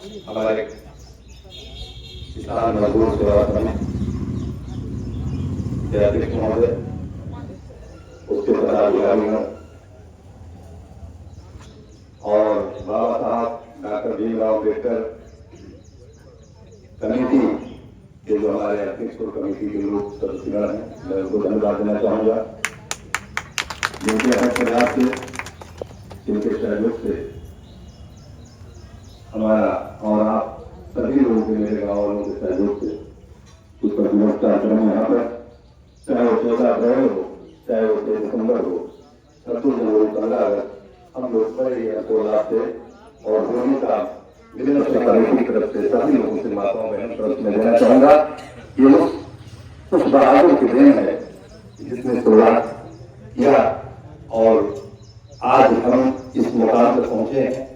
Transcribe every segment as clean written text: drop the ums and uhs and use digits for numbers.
हमारे किसान मजदूर सेवा समिति के अध्यक्ष महोदय, उसके पदाधिकारियों और बाबा साहब डॉक्टर भीमराव अम्बेडकर कमेटी के जो हमारे अध्यक्ष और कमेटी के लोग सदस्यगण हैं, मैं उनको धन्यवाद देना चाहूँगा, जिनके अहम प्रयास से, जिनके सहयोग से हमारा और आप सभी लोगों के, मेरे गाँव वालों के सहयोग से कुछ दिवस कार्यक्रम यहाँ पर, चाहे वो 14 अप्रैल हो, चाहे वो 6 दिसंबर हो, 26 जनवरी, 15 अगस्त, हम लोग बड़े ही हर्षोल्लास से और होली का विभिन्न सरकारों की तरफ से सभी लोगों से, माताओं बहनों तरफ से मैं देना चाहूँगा, ये लोग कुछ बहादुर की देन है जिसने शुरुआत किया और आज हम इस मुकाम तक पहुँचे हैं।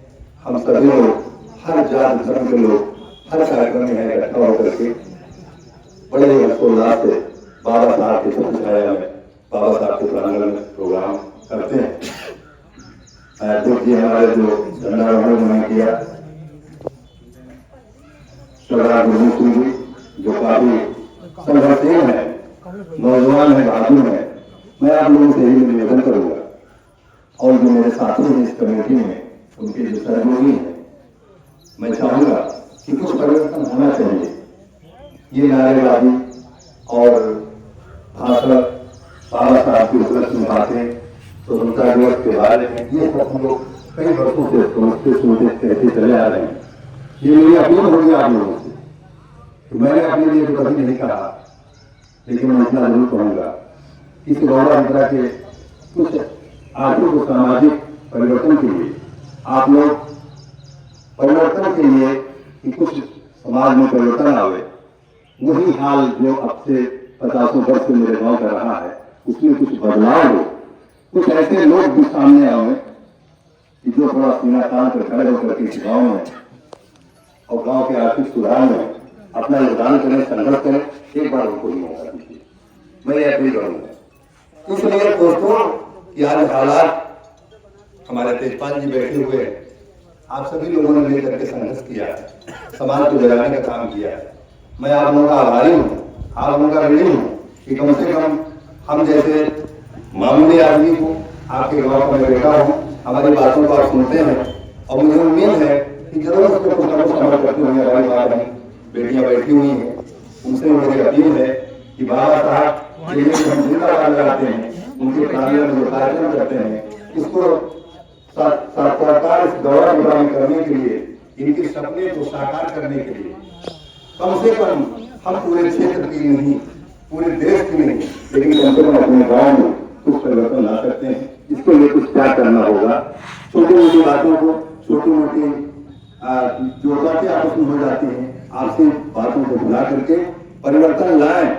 हम सभी लोग, हर जाति धर्म के लोग, हर कार्यक्रम में इकट्ठा होकर के बड़े ही हर्षोल्लास से बाबा साहब की छाया में, बाबा साहब के प्रांगण में प्रोग्राम करते हैं। अध्यक्ष जी हमारे जो झंडारोहण उन्होंने किया, सरदार गुरमीत सिंह जी जो काफी संघर्षशील है, नौजवान है, बहादुर है, मैं आप लोगों से यही निवेदन करूंगा और जो मेरे साथी हैं इस कमेटी में, उनके जो सहयोगी हैं, मैं चाहूंगा कि कुछ परिवर्तन होना चाहिए। ये नारेबाजी और भाषण, बाबा साहब की उपलब्ध में बातें, स्वतंत्रता दिवस के बारे में, ये सब हम लोग कई वर्षों से सोचते सोचते कहते चले आ रहे हैं। ये मेरी अपील होगी आप लोगों से, तो मैंने अपने लिए तो कभी नहीं कहा, लेकिन मैं इतना जरूर कहूंगा इस गौरव यात्रा के कुछ आर्थिक और सामाजिक परिवर्तन के लिए आप लोग परिवर्तन के लिए कि कुछ समाज में परिवर्तन आवे, वही हाल जो अब से 50 वर्ष से मेरे गांव का रहा है, उसमें कुछ बदलाव हो, कुछ ऐसे लोग भी सामने आए कि जो थोड़ा सीना तान कर खड़े होकर के गाँव में और गांव के आर्थिक सुधार में अपना योगदान करें, संघर्ष करें। एक बार उनको ही मौका दीजिए, मैं ये अपील करूंगा। इसलिए दोस्तों, आज हालात हमारे तेजपाल जी बैठे हुए हैं, आप सभी लोगों ने मिलकर के संघर्ष किया है, समाज को जगाने का काम किया है। मैं आप लोगों का आभारी हूँ, आप लोगों का ऋणी हूँ कि कम से कम हम जैसे मामूली आदमी को, आपके गांव का मैं बेटा हूँ, हमारी बातों को आप सुनते हैं और मुझे उम्मीद है कि जरूर उसको कुछ ना कुछ समझ करते हुए हमारी माँ बहन बेटियां बैठी हुई हैं, उनसे मेरी अपील है कि बाबा साहब के लिए हम जिंदा लगाते हैं, उनके प्रांगण में जो कार्यक्रम करते हैं, इसको सरकार इस गौरव प्रदान करने के लिए, इनके सपने को साकार करने के लिए कम से कम हम पूरे क्षेत्र की नहीं, पूरे देश की नहीं, लेकिन कम से कम अपने गाँव में कुछ परिवर्तन ला सकते हैं। इसके लिए कुछ क्या करना होगा, छोटी मोटी बातों को, छोटी मोटी जो बातें आपस में हो जाती हैं, आपसी बातों को भुला करके परिवर्तन लाएं,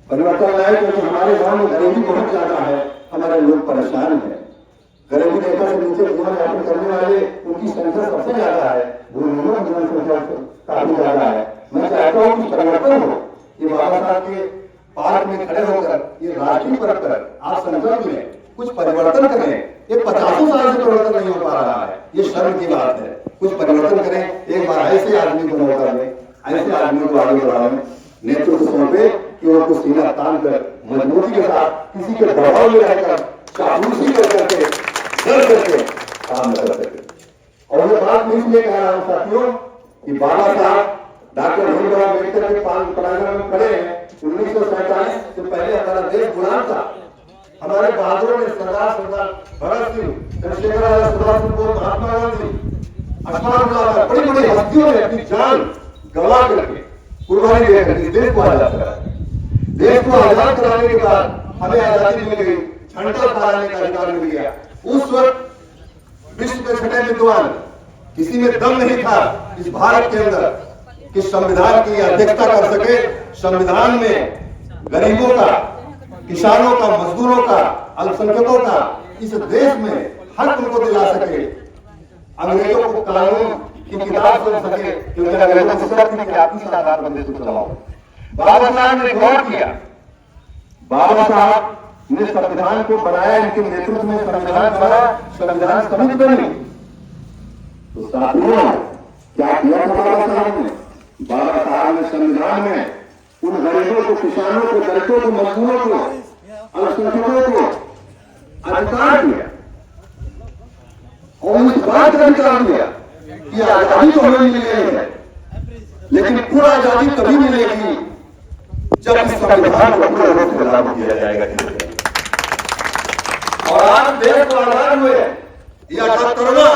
क्योंकि हमारे गांव में गरीबी बहुत ज्यादा है, हमारे लोग परेशान हैं, गरीबी रेखा से नीचे जीवन यापन करने वाले उनकी संख्या सबसे ज्यादा है, भूमिहीनों की जनसंख्या काफी ज्यादा है। मैं चाहता हूँ कि परिवर्तन हो, ये बाबा साहब के पार्क में खड़े होकर, ये राष्ट्रीय पर्व पर आप संकल्प में कुछ परिवर्तन करें। ये 50 साल से परिवर्तन नहीं हो पा रहा है, ये शर्म की बात है। कुछ परिवर्तन करें, एक बार ऐसे आदमी को मौका दें, ऐसे आदमी को आगे बढ़ाएं, नेतृत्व सौंपे कि वो कुछ सीना तान कर मजबूती के साथ, किसी के दबाव में रहकर, चापलूसी करके, डर करके काम न कर सके। और ये बात मैं इसलिए कह रहा हूँ साथियों कि बाबा साहब डॉक्टर भीमराव अम्बेडकर के प्रांगण में खड़े हैं। 1947 से पहले हमारा देश गुलाम था, हमारे बहादुरों ने सरदार भगत सिंह, चंद्रशेखर आजाद, सुभाष चंद्र बोस, महात्मा गांधी, बड़ी बड़ी हस्तियों ने अपनी जान गंवा करके, कुर्बानी देकर इस देश को आजाद कराया। देश को आजाद कराने के बाद हमें आजादी मिल गई, झंडा फहराने का अधिकार मिल गया। उस वक्त विश्व के छठे विद्वान, किसी में दम नहीं था इस भारत के अंदर कि संविधान की अध्यक्षता कर सके, संविधान में गरीबों का, किसानों का, मजदूरों का, अल्पसंख्यकों का इस देश में हक उनको दिला सके, अंग्रेजों को कानून की किताब सुन सके, क्योंकि अंग्रेजों को शर्त थी कि आप इस आधार पर देश को चलाओ। बाबा साहब ने गौर किया, बाबा साहब ने संविधान को बनाया, इनके नेतृत्व में संविधान बना, संविधान समिति बनी। तो साथियों, क्या किया था बाबा साहब ने? बाबा साहब ने संविधान में उन गरीबों को, किसानों को, दलितों को, मजदूरों को, अल्पसंख्यकों को अधिकार दिया और इस बात का अधिकार दिया कि आजादी तो हमें मिल गई है, लेकिन पूरा आजादी तभी मिलेगी जब इस संविधान को पूरे रूप में लागू किया जाएगा। और आज देश को आजाद हुए यह 78वां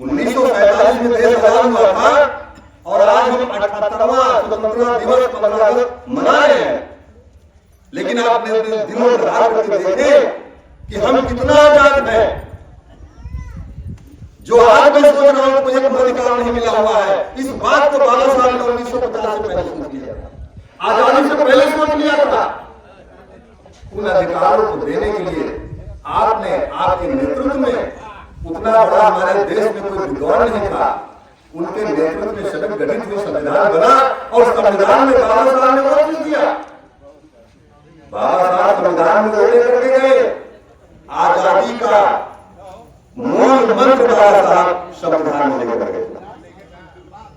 1947 में देश आजाद हुआ था और आज हम 78वां स्वतंत्रता दिवस 15 अगस्त मना रहे हैं। लेकिन आपने अपने दिलों में धार करके देखे कि हम कितना आजाद हैं। जो आज मैं सोच रहा हूं मुझे कोई अधिकार नहीं मिला हुआ है, इस बात को बाबा साहब ने 1950 से पहले सोच लिया था, आजादी से पहले सोच लिया था। उन अधिकारों को देने के लिए आपने, आपके नेतृत्व में, उतना बड़ा हमारे देश में कोई विद्वान नहीं था, उनके नेतृत्व में सदन गठित हुई, संविधान बना और संविधान में बाबा साहब ने बहुत कुछ दिया। बाबा साहब संविधान में जोड़े करके गए आजादी का मूल मंत्र। बाबा साहब संविधान में लेकर गए।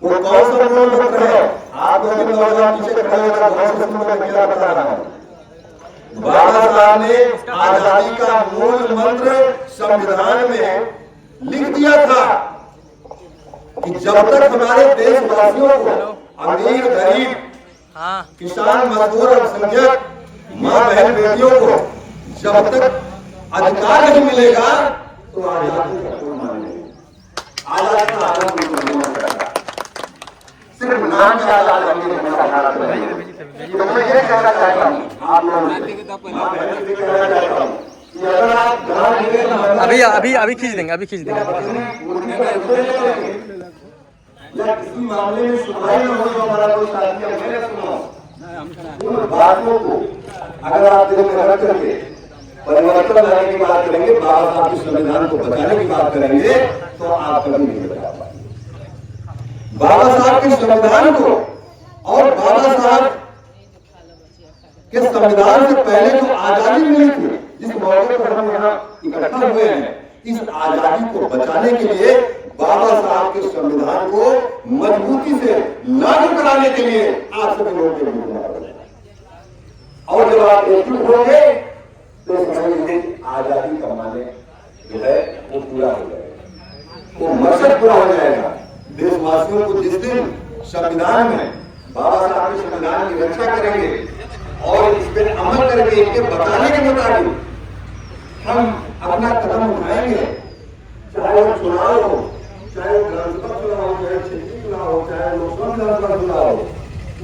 वो कौन सा मूल मंत्र है? आप लोग नौजवान पीछे खड़े होकर बहुत से सुनने में क्या बता रहा हूं। बाबा साहब ने आजादी का मूल मंत्र संविधान में लिख दिया था कि जब तक हमारे देशवासियों को, अमीर गरीब, किसान मजदूर अल्पसंख्यक, मां बहन बेटियों को जब तक अधिकार नहीं मिलेगा तो आजादी का कोई मान नहीं। आजादी का सिर्फ नाम का आजादी नहीं। तो मैं ये कहना चाहता हूँ आप लोगों से, अगर आप अभी खींच देंगे या किसी मामले में सुनवाई न हो, हमारा कोई साथी मैंने सुना, उन बातों को अगर आप दिल में रख करके परिवर्तन लाने की बात करेंगे, बाबा साहब के संविधान को बचाने की बात करेंगे, तो आप कभी नहीं बचा पाएंगे बाबा साहब के संविधान को। और बाबा साहब के संविधान से पहले जो आजादी मिली थी, जिस मौके पर हम यहाँ इकट्ठा हुए हैं, इस आजादी को बचाने के लिए बाबा साहब के संविधान को मजबूती से लागू कराने के लिए आप सभी लोगों के बीच, और जब आप एकजुट होंगे तो समझिए आजादी का माने जो है वो पूरा हो जाएगा, वो मकसद पूरा हो जाएगा। देशवासियों को जिस दिन संविधान में बाबा साहब के संविधान की रक्षा करेंगे और इस पर अमल करके इनके बताने के मुताबिक हम अपना कदम उठाएंगे, चाहे वो चुनाव हो, चाहे वो विधानसभा चुनाव हो, चाहे क्षेत्रीय चुनाव हो, चाहे लोकसभा चुनाव हो,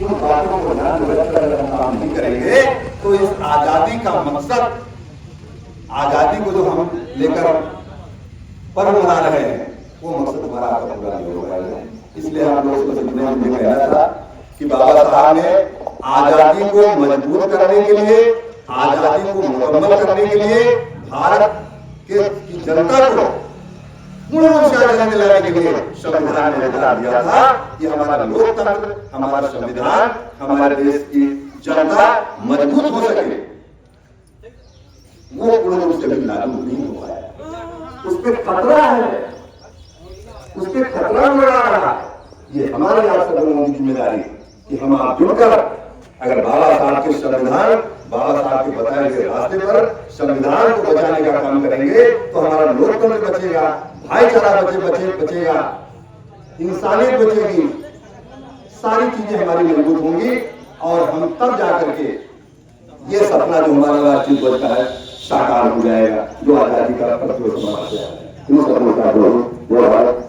उन बातों को ध्यान में रखकर अगर हम काम नहीं करेंगे तो इस आजादी का मकसद, आजादी को जो हम लेकर पर्व मना रहे हैं, वो मकसद हमारा आपका पूरा नहीं हो पाएगा। इसलिए हम लोग को समझने में कहना था कि बाबा साहब ने आजादी को मजबूत करने के लिए, आजादी को मुकम्मल करने के लिए भारत की जनता को पूर्ण रूप से आजादी दिलाने के लिए संविधान में बता दिया था कि हमारा लोकतंत्र, हमारा संविधान, हमारे देश की जनता मजबूत हो सके। वो पूर्ण रूप से भी लागू नहीं हो पाया, उस पर खतरा है, उस पर खतरा लड़ा रहा। ये हमारी आप सबों की जिम्मेदारी कि हम आप जुड़कर अगर बाबा साहब के संविधान, बाबा साहब के बताए गए रास्ते पर संविधान को बचाने का काम करेंगे तो हमारा लोकतंत्र बचेगा, भाईचारा बचेगा, इंसानियत बचेगी, सारी चीजें हमारी मजबूत होंगी और हम तब जाकर के ये सपना जो हमारा राष्ट्रीय ध्वज का है साकार हो जाएगा, जो आजादी का प्रत्येक समाज है। इन सपनों का जो भारत